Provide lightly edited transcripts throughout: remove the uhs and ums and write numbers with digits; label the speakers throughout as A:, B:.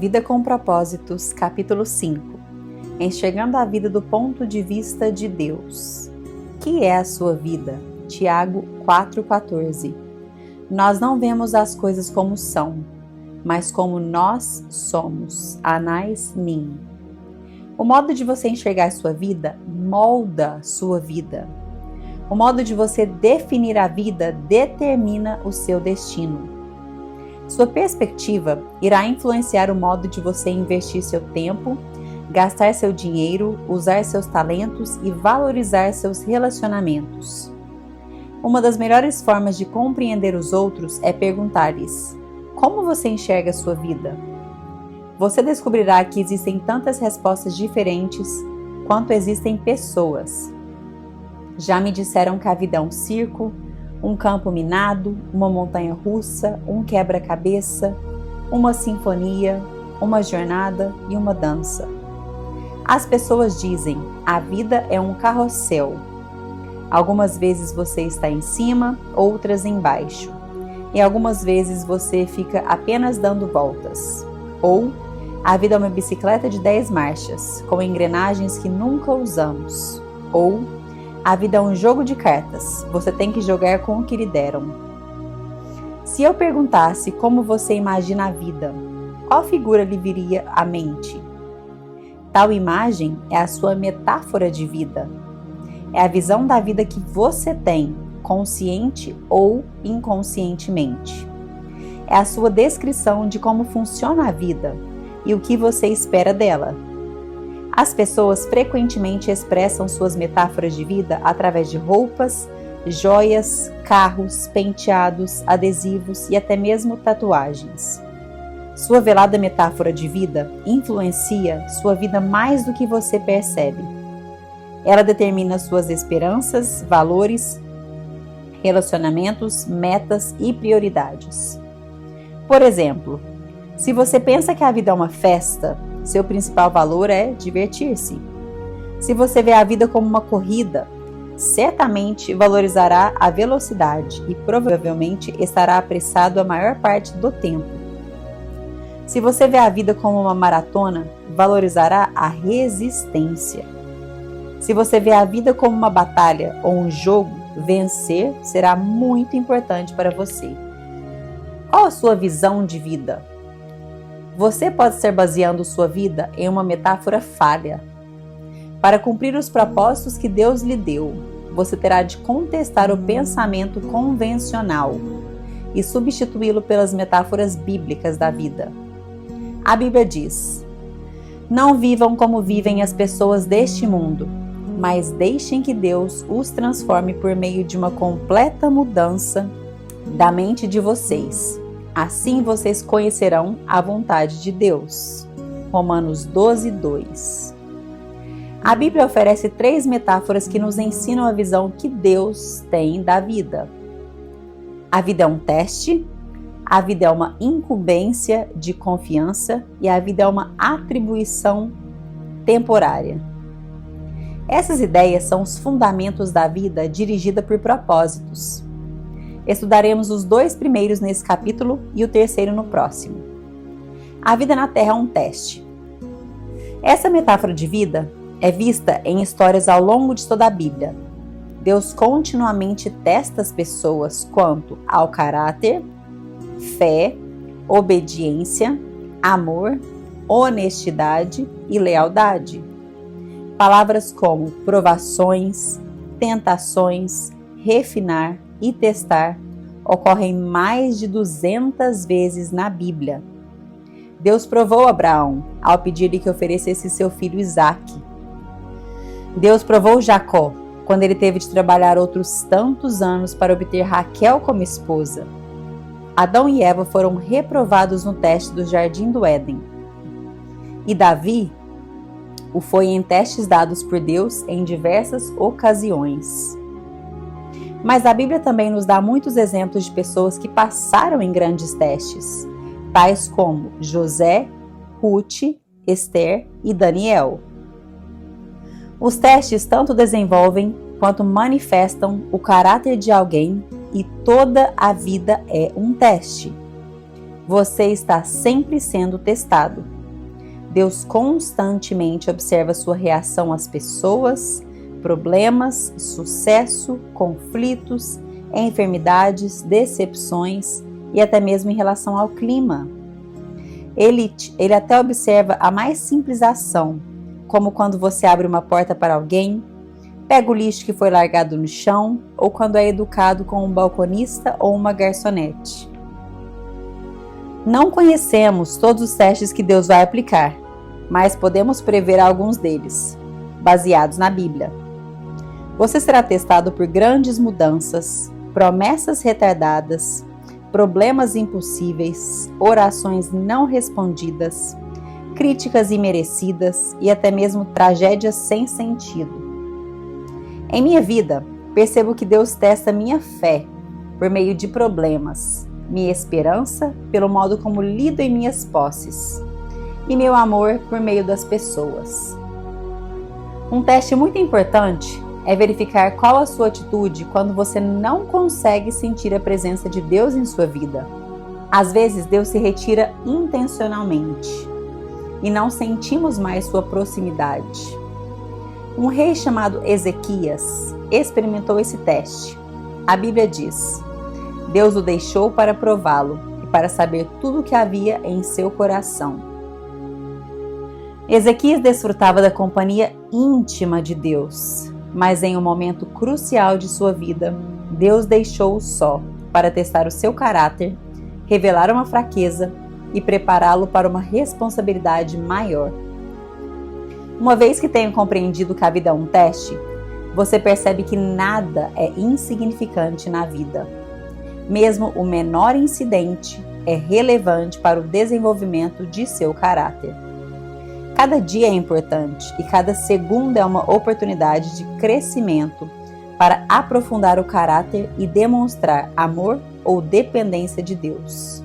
A: Vida com Propósitos, capítulo 5. Enxergando a vida do ponto de vista de Deus. Que é a sua vida? Tiago 4,14. Nós não vemos as coisas como são, mas como nós somos. Anais Nin. O modo de você enxergar a sua vida molda sua vida. O modo de você definir a vida determina o seu destino. Sua perspectiva irá influenciar o modo de você investir seu tempo, gastar seu dinheiro, usar seus talentos e valorizar seus relacionamentos. Uma das melhores formas de compreender os outros é perguntar-lhes: como você enxerga a sua vida? Você descobrirá que existem tantas respostas diferentes quanto existem pessoas. Já me disseram que a vida é um circo, um campo minado, uma montanha russa, um quebra-cabeça, uma sinfonia, uma jornada e uma dança. As pessoas dizem: a vida é um carrossel. Algumas vezes você está em cima, outras embaixo. E algumas vezes você fica apenas dando voltas. Ou a vida é uma bicicleta de 10 marchas, com engrenagens que nunca usamos. Ou a vida é um jogo de cartas, você tem que jogar com o que lhe deram. Se eu perguntasse como você imagina a vida, qual figura lhe viria à mente? Tal imagem é a sua metáfora de vida. É a visão da vida que você tem, consciente ou inconscientemente. É a sua descrição de como funciona a vida e o que você espera dela. As pessoas frequentemente expressam suas metáforas de vida através de roupas, joias, carros, penteados, adesivos e até mesmo tatuagens. Sua velada metáfora de vida influencia sua vida mais do que você percebe. Ela determina suas esperanças, valores, relacionamentos, metas e prioridades. Por exemplo, se você pensa que a vida é uma festa, seu principal valor é divertir-se. Se você vê a vida como uma corrida, certamente valorizará a velocidade e provavelmente estará apressado a maior parte do tempo. Se você vê a vida como uma maratona, valorizará a resistência. Se você vê a vida como uma batalha ou um jogo, vencer será muito importante para você. Qual a sua visão de vida? Você pode estar baseando sua vida em uma metáfora falha. Para cumprir os propósitos que Deus lhe deu, você terá de contestar o pensamento convencional e substituí-lo pelas metáforas bíblicas da vida. A Bíblia diz: não vivam como vivem as pessoas deste mundo, mas deixem que Deus os transforme por meio de uma completa mudança da mente de vocês. Assim vocês conhecerão a vontade de Deus. Romanos 12, 2. A Bíblia oferece 3 metáforas que nos ensinam a visão que Deus tem da vida. A vida é um teste, a vida é uma incumbência de confiança e a vida é uma atribuição temporária. Essas ideias são os fundamentos da vida dirigida por propósitos. Estudaremos os 2 primeiros nesse capítulo e o 3º no próximo. A vida na Terra é um teste. Essa metáfora de vida é vista em histórias ao longo de toda a Bíblia. Deus continuamente testa as pessoas quanto ao caráter, fé, obediência, amor, honestidade e lealdade. Palavras como provações, tentações, refinar e testar ocorrem mais de 200 vezes na Bíblia. Deus provou Abraão ao pedir-lhe que oferecesse seu filho Isaque. Deus provou Jacó quando ele teve de trabalhar outros tantos anos para obter Raquel como esposa. Adão e Eva foram reprovados no teste do Jardim do Éden. E Davi o foi em testes dados por Deus em diversas ocasiões. Mas a Bíblia também nos dá muitos exemplos de pessoas que passaram em grandes testes, tais como José, Ruth, Esther e Daniel. Os testes tanto desenvolvem quanto manifestam o caráter de alguém e toda a vida é um teste. Você está sempre sendo testado. Deus constantemente observa sua reação às pessoas, problemas, sucesso, conflitos, enfermidades, decepções e até mesmo em relação ao clima. Ele até observa a mais simples ação, como quando você abre uma porta para alguém, pega o lixo que foi largado no chão ou quando é educado com um balconista ou uma garçonete. Não conhecemos todos os testes que Deus vai aplicar, mas podemos prever alguns deles, baseados na Bíblia. Você será testado por grandes mudanças, promessas retardadas, problemas impossíveis, orações não respondidas, críticas imerecidas e até mesmo tragédias sem sentido. Em minha vida, percebo que Deus testa minha fé por meio de problemas, minha esperança pelo modo como lido em minhas posses e meu amor por meio das pessoas. Um teste muito importante é verificar qual a sua atitude quando você não consegue sentir a presença de Deus em sua vida. Às vezes, Deus se retira intencionalmente e não sentimos mais sua proximidade. Um rei chamado Ezequias experimentou esse teste. A Bíblia diz: Deus o deixou para prová-lo e para saber tudo o que havia em seu coração. Ezequias desfrutava da companhia íntima de Deus, mas em um momento crucial de sua vida, Deus deixou-o só para testar o seu caráter, revelar uma fraqueza e prepará-lo para uma responsabilidade maior. Uma vez que tenha compreendido que a vida é um teste, você percebe que nada é insignificante na vida. Mesmo o menor incidente é relevante para o desenvolvimento de seu caráter. Cada dia é importante e cada segundo é uma oportunidade de crescimento para aprofundar o caráter e demonstrar amor ou dependência de Deus.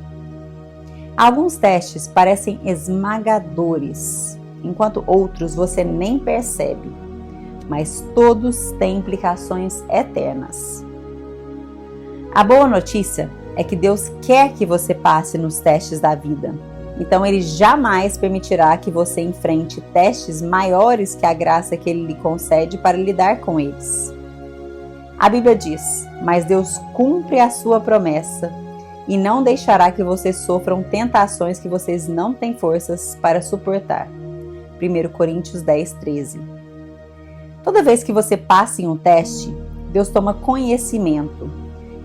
A: Alguns testes parecem esmagadores, enquanto outros você nem percebe, mas todos têm implicações eternas. A boa notícia é que Deus quer que você passe nos testes da vida. Então Ele jamais permitirá que você enfrente testes maiores que a graça que Ele lhe concede para lidar com eles. A Bíblia diz: mas Deus cumpre a sua promessa e não deixará que vocês sofram tentações que vocês não têm forças para suportar. 1 Coríntios 10, 13. Toda vez que você passa em um teste, Deus toma conhecimento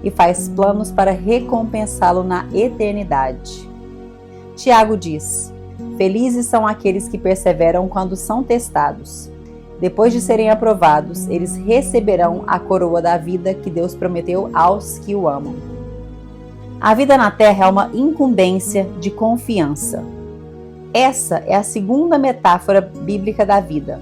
A: e faz planos para recompensá-lo na eternidade. Tiago diz: felizes são aqueles que perseveram quando são testados. Depois de serem aprovados, eles receberão a coroa da vida que Deus prometeu aos que o amam. A vida na Terra é uma incumbência de confiança. Essa é a segunda metáfora bíblica da vida.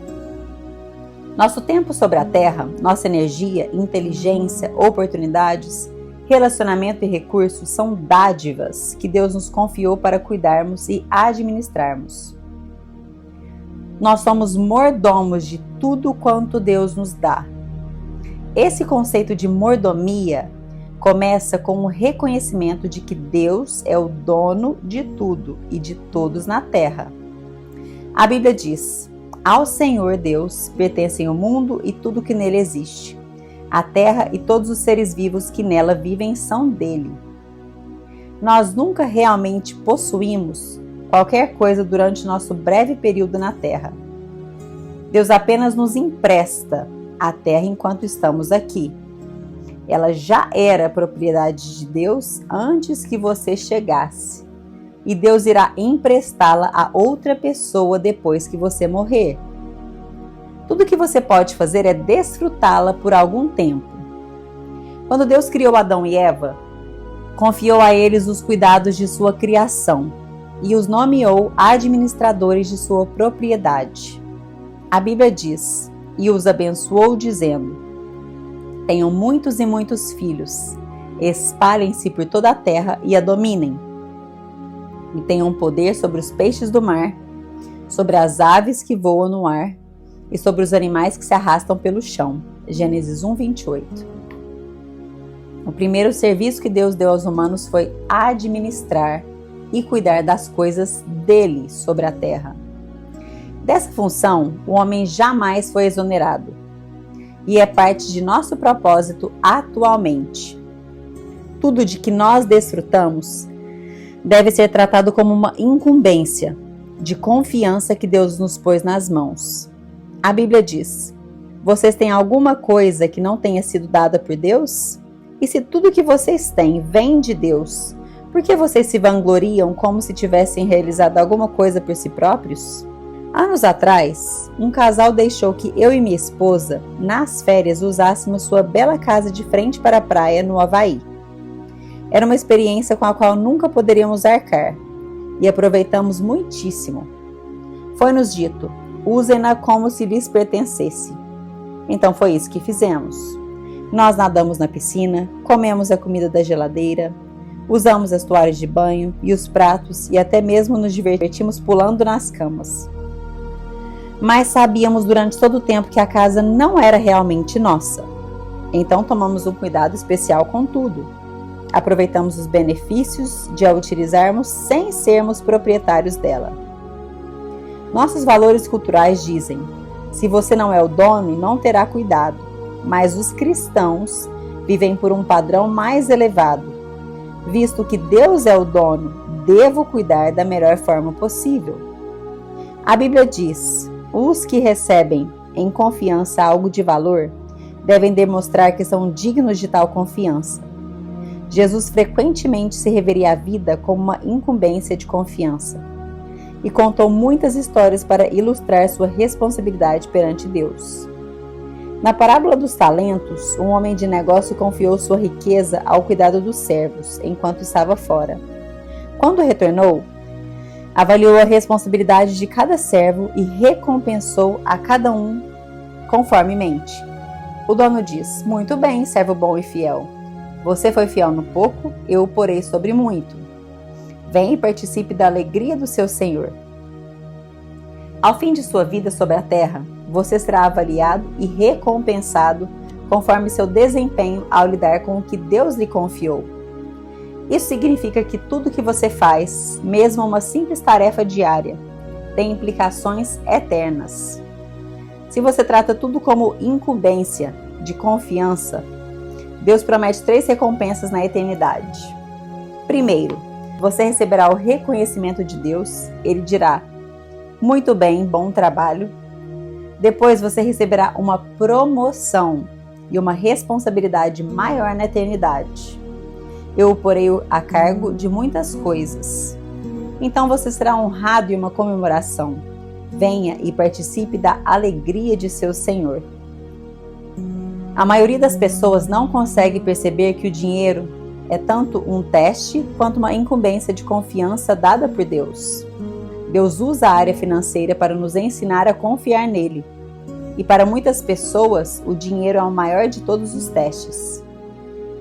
A: Nosso tempo sobre a Terra, nossa energia, inteligência, oportunidades, relacionamento e recursos são dádivas que Deus nos confiou para cuidarmos e administrarmos. Nós somos mordomos de tudo quanto Deus nos dá. Esse conceito de mordomia começa com o reconhecimento de que Deus é o dono de tudo e de todos na terra. A Bíblia diz: ao Senhor Deus pertencem o mundo e tudo que nele existe. A terra e todos os seres vivos que nela vivem são dele. Nós nunca realmente possuímos qualquer coisa durante nosso breve período na terra. Deus apenas nos empresta a terra enquanto estamos aqui. Ela já era propriedade de Deus antes que você chegasse. E Deus irá emprestá-la a outra pessoa depois que você morrer. Tudo que você pode fazer é desfrutá-la por algum tempo. Quando Deus criou Adão e Eva, confiou a eles os cuidados de sua criação e os nomeou administradores de sua propriedade. A Bíblia diz: e os abençoou dizendo: tenham muitos e muitos filhos, espalhem-se por toda a terra e a dominem. E tenham poder sobre os peixes do mar, sobre as aves que voam no ar e sobre os animais que se arrastam pelo chão. Gênesis 1, 28. O primeiro serviço que Deus deu aos humanos foi administrar e cuidar das coisas dele sobre a terra. Dessa função, o homem jamais foi exonerado e é parte de nosso propósito atualmente. Tudo de que nós desfrutamos deve ser tratado como uma incumbência de confiança que Deus nos pôs nas mãos. A Bíblia diz: vocês têm alguma coisa que não tenha sido dada por Deus? E se tudo que vocês têm vem de Deus, por que vocês se vangloriam como se tivessem realizado alguma coisa por si próprios? Anos atrás, um casal deixou que eu e minha esposa, nas férias, usássemos sua bela casa de frente para a praia no Havaí. Era uma experiência com a qual nunca poderíamos arcar e aproveitamos muitíssimo. Foi-nos dito: usem-na como se lhes pertencesse. Então foi isso que fizemos. Nós nadamos na piscina, comemos a comida da geladeira, usamos as toalhas de banho e os pratos e até mesmo nos divertimos pulando nas camas. Mas sabíamos durante todo o tempo que a casa não era realmente nossa. Então tomamos um cuidado especial com tudo. Aproveitamos os benefícios de a utilizarmos sem sermos proprietários dela. Nossos valores culturais dizem: se você não é o dono, não terá cuidado. Mas os cristãos vivem por um padrão mais elevado. Visto que Deus é o dono, devo cuidar da melhor forma possível. A Bíblia diz: os que recebem em confiança algo de valor devem demonstrar que são dignos de tal confiança. Jesus frequentemente se referia à vida como uma incumbência de confiança e contou muitas histórias para ilustrar sua responsabilidade perante Deus. Na parábola dos talentos, um homem de negócio confiou sua riqueza ao cuidado dos servos enquanto estava fora. Quando retornou, avaliou a responsabilidade de cada servo e recompensou a cada um conformemente. O dono diz: muito bem, servo bom e fiel. Você foi fiel no pouco, eu o porei sobre muito. Venha e participe da alegria do seu Senhor. Ao fim de sua vida sobre a terra, você será avaliado e recompensado conforme seu desempenho ao lidar com o que Deus lhe confiou. Isso significa que tudo que você faz, mesmo uma simples tarefa diária, tem implicações eternas. Se você trata tudo como incumbência de confiança, Deus promete 3 recompensas na eternidade. Primeiro, você receberá o reconhecimento de Deus. Ele dirá: muito bem, bom trabalho. Depois você receberá uma promoção e uma responsabilidade maior na eternidade. Eu o porei a cargo de muitas coisas. Então você será honrado em uma comemoração. Venha e participe da alegria de seu Senhor. A maioria das pessoas não consegue perceber que o dinheiro é tanto um teste quanto uma incumbência de confiança dada por Deus. Deus usa a área financeira para nos ensinar a confiar nele. E para muitas pessoas, o dinheiro é o maior de todos os testes.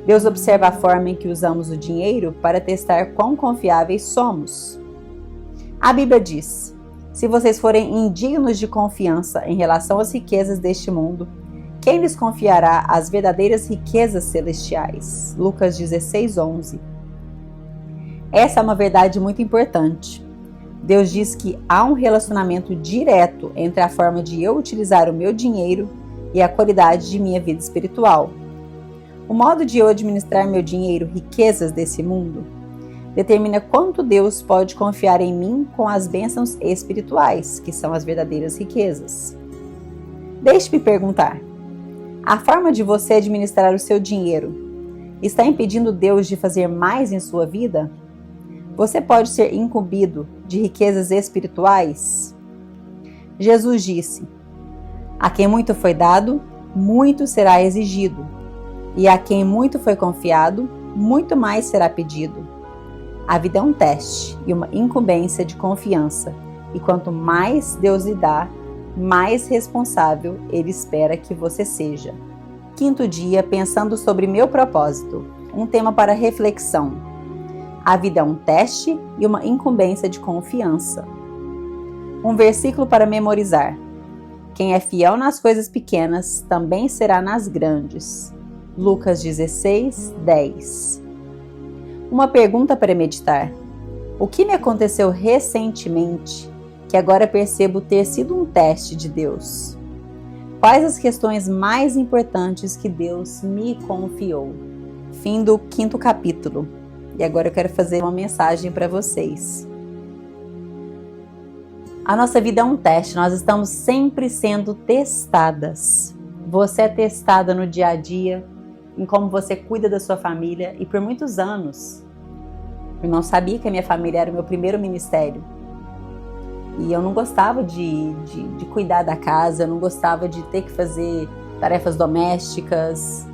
A: Deus observa a forma em que usamos o dinheiro para testar quão confiáveis somos. A Bíblia diz: se vocês forem indignos de confiança em relação às riquezas deste mundo, quem lhes confiará as verdadeiras riquezas celestiais? Lucas 16:11. Essa é uma verdade muito importante. Deus diz que há um relacionamento direto entre a forma de eu utilizar o meu dinheiro e a qualidade de minha vida espiritual. O modo de eu administrar meu dinheiro, riquezas desse mundo, determina quanto Deus pode confiar em mim com as bênçãos espirituais, que são as verdadeiras riquezas. Deixe-me perguntar: a forma de você administrar o seu dinheiro está impedindo Deus de fazer mais em sua vida? Você pode ser incumbido de riquezas espirituais? Jesus disse: a quem muito foi dado, muito será exigido. E a quem muito foi confiado, muito mais será pedido. A vida é um teste e uma incumbência de confiança. E quanto mais Deus lhe dá, mais responsável Ele espera que você seja. 5º dia, pensando sobre meu propósito. Um tema para reflexão. A vida é um teste e uma incumbência de confiança. Um versículo para memorizar. Quem é fiel nas coisas pequenas, também será nas grandes. Lucas 16:10. Uma pergunta para meditar. O que me aconteceu recentemente que agora percebo ter sido um teste de Deus. Quais as questões mais importantes que Deus me confiou? Fim do 5º capítulo. E agora eu quero fazer uma mensagem para vocês. A nossa vida é um teste, nós estamos sempre sendo testadas. Você é testada no dia a dia, em como você cuida da sua família, e por muitos anos eu não sabia que a minha família era o meu primeiro ministério. E eu não gostava de cuidar da casa, eu não gostava de ter que fazer tarefas domésticas,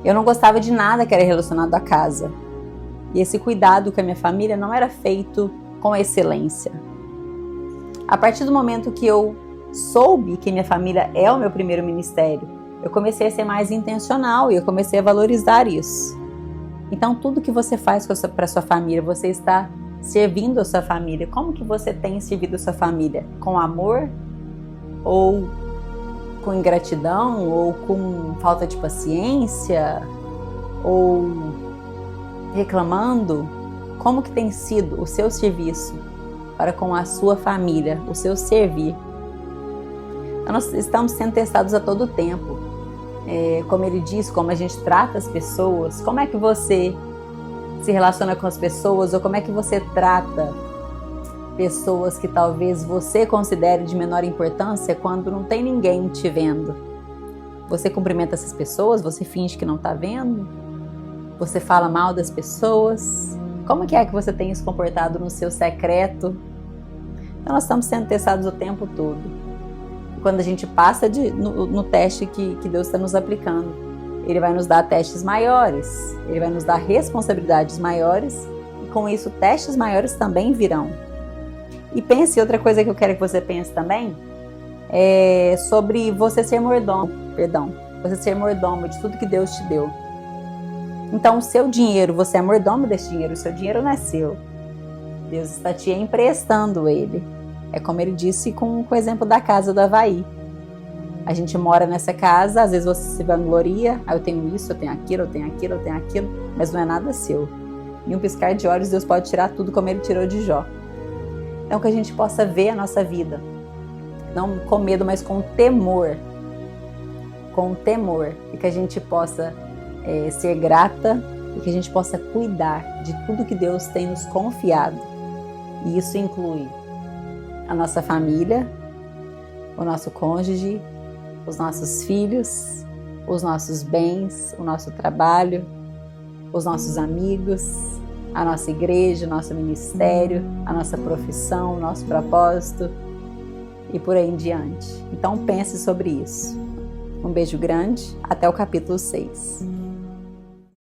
A: eu não gostava de nada que era relacionado à casa. E esse cuidado com a minha família não era feito com excelência. A partir do momento que eu soube que minha família é o meu primeiro ministério, eu comecei a ser mais intencional e eu comecei a valorizar isso. Então, tudo que você faz para sua família, você está servindo a sua família. Como que você tem servido a sua família? Com amor? Ou com ingratidão? Ou com falta de paciência? Ou reclamando? Como que tem sido o seu serviço para com a sua família, o seu servir? Nós estamos sendo testados a todo tempo. Como ele diz, como a gente trata as pessoas, como é que você se relaciona com as pessoas, ou como é que você trata pessoas que talvez você considere de menor importância quando não tem ninguém te vendo. Você cumprimenta essas pessoas, você finge que não está vendo, você fala mal das pessoas. Como que é que você tem se comportado no seu secreto? Então nós estamos sendo testados o tempo todo. Quando a gente passa no teste que Deus está nos aplicando, Ele vai nos dar testes maiores, Ele vai nos dar responsabilidades maiores, e com isso testes maiores também virão. E pense, outra coisa que eu quero que você pense também, é sobre você ser mordomo de tudo que Deus te deu. Então o seu dinheiro, você é mordomo desse dinheiro, o seu dinheiro não é seu. Deus está te emprestando ele. É como ele disse com o exemplo da casa do Havaí. A gente mora nessa casa, às vezes você se vangloria, eu tenho isso, eu tenho aquilo, eu tenho aquilo, eu tenho aquilo, mas não é nada seu. Em um piscar de olhos, Deus pode tirar tudo como Ele tirou de Jó. Então que a gente possa ver a nossa vida, não com medo, mas com temor. Com temor, e que a gente possa ser grata, e que a gente possa cuidar de tudo que Deus tem nos confiado. E isso inclui a nossa família, o nosso cônjuge, os nossos filhos, os nossos bens, o nosso trabalho, os nossos amigos, a nossa igreja, o nosso ministério, a nossa profissão, o nosso propósito e por aí em diante. Então pense sobre isso. Um beijo grande, até o capítulo 6.